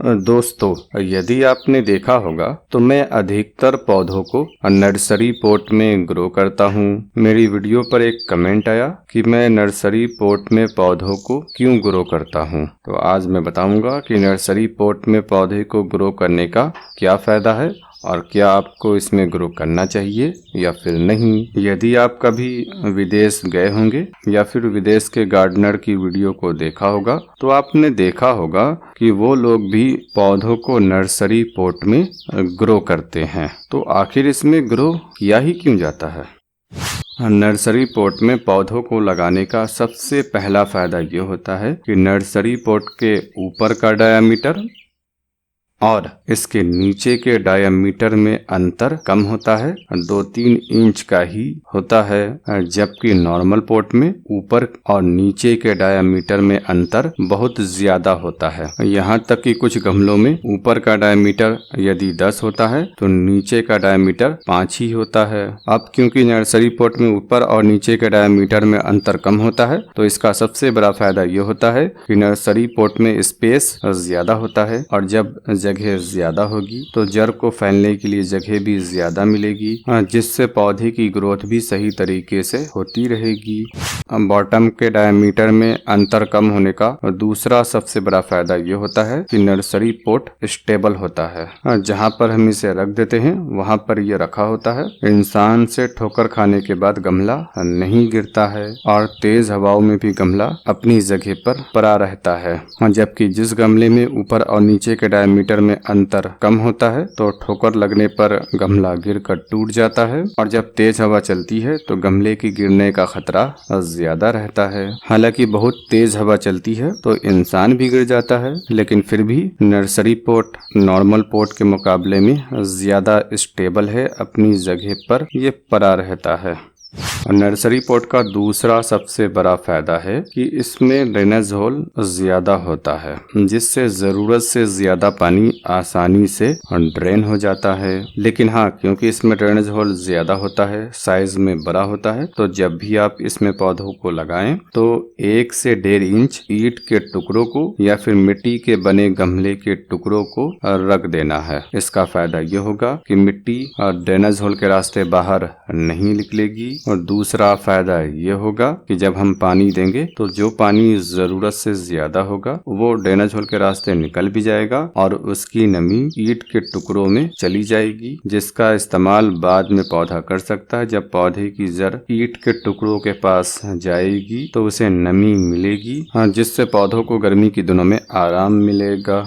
दोस्तों, यदि आपने देखा होगा तो मैं अधिकतर पौधों को नर्सरी पॉट में ग्रो करता हूँ। मेरी वीडियो पर एक कमेंट आया कि मैं नर्सरी पॉट में पौधों को क्यों ग्रो करता हूँ, तो आज मैं बताऊंगा कि नर्सरी पॉट में पौधे को ग्रो करने का क्या फायदा है और क्या आपको इसमें ग्रो करना चाहिए या फिर नहीं। यदि आप कभी विदेश गए होंगे या फिर विदेश के गार्डनर की वीडियो को देखा होगा तो आपने देखा होगा कि वो लोग भी पौधों को नर्सरी पॉट में ग्रो करते हैं। तो आखिर इसमें ग्रो किया ही क्यों जाता है? नर्सरी पॉट में पौधों को लगाने का सबसे पहला फायदा ये होता है कि नर्सरी पॉट के ऊपर का डायामीटर और इसके नीचे के डायामीटर में अंतर कम होता है, 2-3 इंच का ही होता है, जबकि नॉर्मल पॉट में ऊपर और नीचे के डायामीटर में अंतर बहुत ज्यादा होता है। यहाँ तक कि कुछ गमलों में ऊपर का डायामीटर यदि 10 होता है तो नीचे का डायामीटर 5 ही होता है। अब क्योंकि नर्सरी पॉट में ऊपर और नीचे के डायामीटर में अंतर कम होता है तो इसका सबसे बड़ा फायदा ये होता है कि नर्सरी पॉट में स्पेस ज्यादा होता है और जब जगह ज्यादा होगी तो जड़ को फैलने के लिए जगह भी ज्यादा मिलेगी, जिससे पौधे की ग्रोथ भी सही तरीके से होती रहेगी। बॉटम के डायमीटर में अंतर कम होने का दूसरा सबसे बड़ा फायदा ये होता है कि नर्सरी पॉट स्टेबल होता है। जहाँ पर हम इसे रख देते हैं वहाँ पर ये रखा होता है। इंसान से ठोकर खाने के बाद गमला नहीं गिरता है और तेज हवाओं में भी गमला अपनी जगह पर पड़ा रहता है, जबकि जिस गमले में ऊपर और नीचे के डायमीटर में अंतर कम होता है तो ठोकर लगने पर गमला गिरकर टूट जाता है और जब तेज हवा चलती है तो गमले की गिरने का खतरा ज्यादा रहता है। हालांकि बहुत तेज हवा चलती है तो इंसान भी गिर जाता है, लेकिन फिर भी नर्सरी पॉट नॉर्मल पॉट के मुकाबले में ज्यादा स्टेबल है, अपनी जगह पर ये पड़ा रहता है। नर्सरी पॉट का दूसरा सबसे बड़ा फायदा है कि इसमें ड्रेनेज होल ज्यादा होता है, जिससे जरूरत से ज्यादा पानी आसानी से ड्रेन हो जाता है। लेकिन हाँ, क्योंकि इसमें ड्रेनेज होल ज्यादा होता है, साइज में बड़ा होता है, तो जब भी आप इसमें पौधों को लगाएं तो 1 से 1.5 इंच ईंट के टुकड़ों को या फिर मिट्टी के बने गमले के टुकड़ों को रख देना है। इसका फायदा ये होगा कि मिट्टी ड्रेनेज होल के रास्ते बाहर नहीं निकलेगी और दूसरा फायदा ये होगा कि जब हम पानी देंगे तो जो पानी जरूरत से ज्यादा होगा वो ड्रेनेज होल के रास्ते निकल भी जाएगा और उसकी नमी ईंट के टुकड़ों में चली जाएगी, जिसका इस्तेमाल बाद में पौधा कर सकता है। जब पौधे की जड़ ईंट के टुकड़ों के पास जाएगी तो उसे नमी मिलेगी, जिससे पौधों को गर्मी के दिनों में आराम मिलेगा।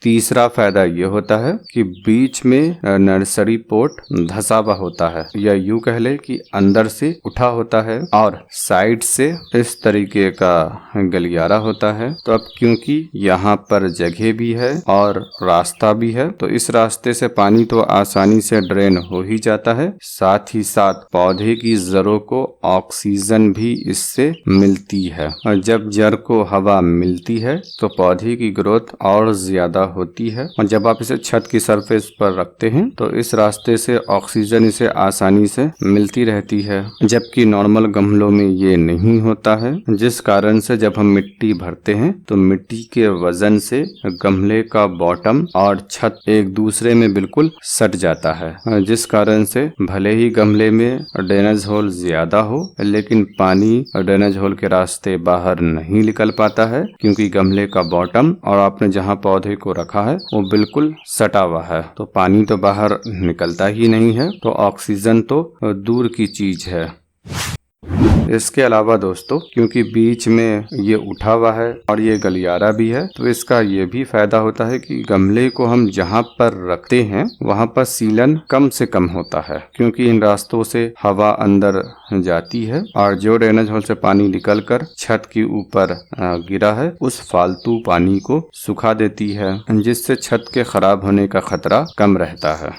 तीसरा फायदा ये होता है कि बीच में नर्सरी पॉट धसा हुआ होता है, या यूं कह ले कि अंदर से उठा होता है और साइड से इस तरीके का गलियारा होता है। तो अब क्योंकि यहाँ पर जगह भी है और रास्ता भी है तो इस रास्ते से पानी तो आसानी से ड्रेन हो ही जाता है, साथ ही साथ पौधे की जड़ों को ऑक्सीजन भी इससे मिलती है और जब जड़ को हवा मिलती है तो पौधे की ग्रोथ और ज्यादा होती है। और जब आप इसे छत की सरफेस पर रखते हैं तो इस रास्ते से ऑक्सीजन इसे आसानी से मिलती रहती है, जबकि नॉर्मल गमलों में ये नहीं होता है, जिस कारण से जब हम मिट्टी भरते हैं तो मिट्टी के वजन से गमले का बॉटम और छत एक दूसरे में बिल्कुल सट जाता है, जिस कारण से भले ही गमले में ड्रेनेज होल ज्यादा हो लेकिन पानी ड्रेनेज होल के रास्ते बाहर नहीं निकल पाता है, क्योंकि गमले का बॉटम और आपने जहाँ पौधे को रखा है वो बिल्कुल सटा हुआ है, तो पानी तो बाहर निकलता ही नहीं है, तो ऑक्सीजन तो दूर की चीज है। इसके अलावा दोस्तों, क्योंकि बीच में ये उठा हुआ है और ये गलियारा भी है तो इसका ये भी फायदा होता है कि गमले को हम जहाँ पर रखते हैं वहाँ पर सीलन कम से कम होता है, क्योंकि इन रास्तों से हवा अंदर जाती है और जो ड्रेनेज होल से पानी निकलकर छत के ऊपर गिरा है उस फालतू पानी को सुखा देती है, जिससे छत के खराब होने का खतरा कम रहता है।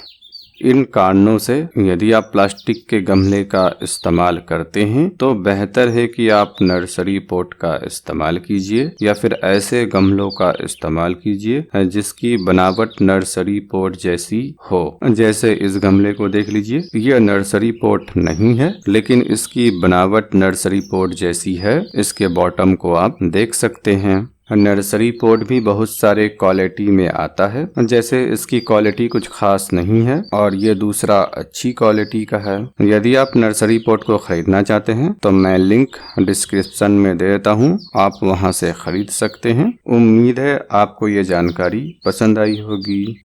इन कारणों से यदि आप प्लास्टिक के गमले का इस्तेमाल करते हैं तो बेहतर है कि आप नर्सरी पॉट का इस्तेमाल कीजिए या फिर ऐसे गमलों का इस्तेमाल कीजिए जिसकी बनावट नर्सरी पॉट जैसी हो। जैसे इस गमले को देख लीजिए, यह नर्सरी पॉट नहीं है लेकिन इसकी बनावट नर्सरी पॉट जैसी है। इसके बॉटम को आप देख सकते हैं। नर्सरी पॉट भी बहुत सारे क्वालिटी में आता है, जैसे इसकी क्वालिटी कुछ खास नहीं है और ये दूसरा अच्छी क्वालिटी का है। यदि आप नर्सरी पॉट को खरीदना चाहते हैं तो मैं लिंक डिस्क्रिप्शन में दे देता हूँ, आप वहां से खरीद सकते हैं। उम्मीद है आपको ये जानकारी पसंद आई होगी।